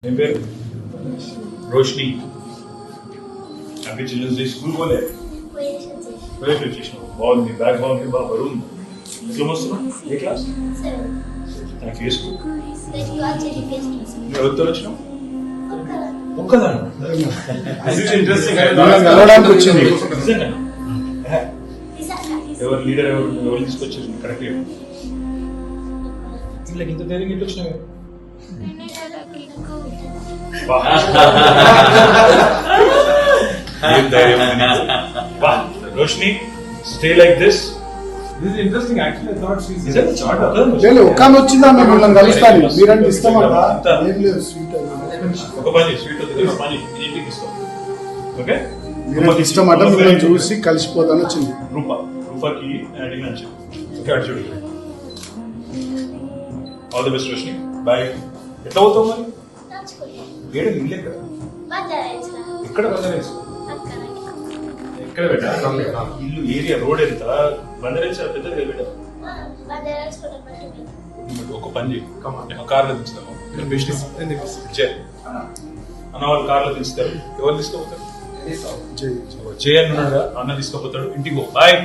मेरे పేరు Roshini happy children's day school పోలే పోయేసి వచ్చేసినావు బాగుంది బ్యాగ్ బాగుంది బాగా బరువు ఉంది ఎట్లా వస్తున్నావు ఏ క్లాస్ నాకు ఏ స్కూల్ ఎవరితో వచ్చినావు ఒక్కదాన్ని కలవడానికి వచ్చింది. నిజంగా ఎవరు లీడర్ ఎవరు తీసుకొచ్చారు కరెక్ట్ వీళ్ళకి ఇంత ధైర్యం ఇంటి వచ్చినావు Roshini stay like this This is interesting. Actually, I thought she's. లేదు ఒక్క ఆమె వచ్చిందా మేము మిమ్మల్ని కలుస్తాను మీరంటే ఇస్తామన్నా ఏం లేదు స్వీట్ ఒక పని స్వీట్ ఒక పని ఇంటికి ఇస్తాం ఓకే మీరంటే ఇష్టమాట మిమ్మల్ని చూసి కలిసిపోతాను వచ్చింది. రూపాకి అడిగిన ఓకే అటు చూడు all the best Roshini boy ఎట్లా అవుతావు మరి ఏడు ఇల్లు ఎక్కడ ఎక్కడ ఎక్కడ పెట్టా ఇల్లు ఏరియా రోడ్ ఎంత బందరేజ్ పెద్దది పెట్టా ఒక పని చేయి కార్లో దించుతాము అన్న వాళ్ళు కార్లో దించుతారు ఎవరు తీసుకుపోతారు జయ అన్నాడు అన్న తీసుకుపోతాడు ఇంటికి పో బాయ్